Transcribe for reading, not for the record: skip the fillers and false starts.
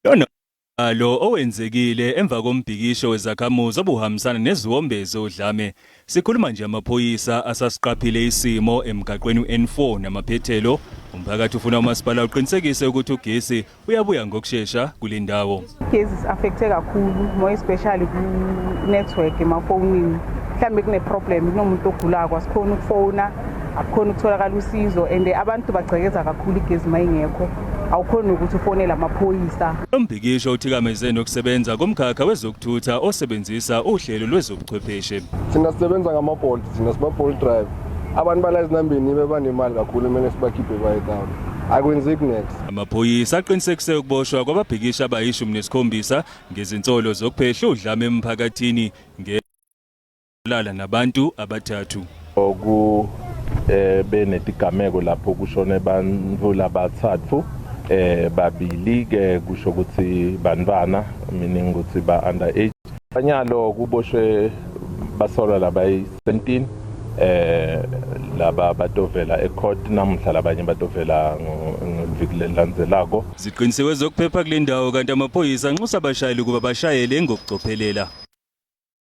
Lona lo owenzekile emva kombhikisho wezakhamuzi obuhambisana neziwombezi odlame. Sikhuluma nje amaphoyisa asasiqaphile isimo emgaqweni uN4 namaphethelo. Umphakathi ufuna umasipala uqinisekise ukuthi ugesi uyabuya ngokusheshsha kule ndawo. Ugesi affected kakhulu, more especially ku network emafonini. Mhlambe kune problem kunomuntu ogulako asikhona ukufona, akukhona ukutholakala usizo and abantu bagcekeza kakhulu igezi mayingekho. Awukhona ukuthi ufonele amaphoyisa. Umbhikisho uthikameze nokusebenza komkhakha wezokuthutha osebenzisa uhlelo lwezobuchwepheshe. Sina sisebenza ngama-Bolt, sina siba-Bolt drive. Abantu bala ezinambini bebanemali kakhulu kumele sibakhiphe baye down. Akwenzeki next. Amaphoyisa aqinisekise ukuboshwa kwababhikisha abayi-17 ngezinsolo zokuphehla udlame emphakathini ngelala nabantu abathathu. Benetigameko lapho kushone abantu labathathu babili ke kusho ukuthi banibana meaning ukuthi ba underage. Anyalo kuboshwe basolwa labayi-17 laba batovela ecourt namhla labanye batovela ngeviki lelandzelako. Ziqinisiwe zokuphepha kule ndawo kanti amaphoyisa anxusa abashayeli ukuba bashayele ngokucophelela.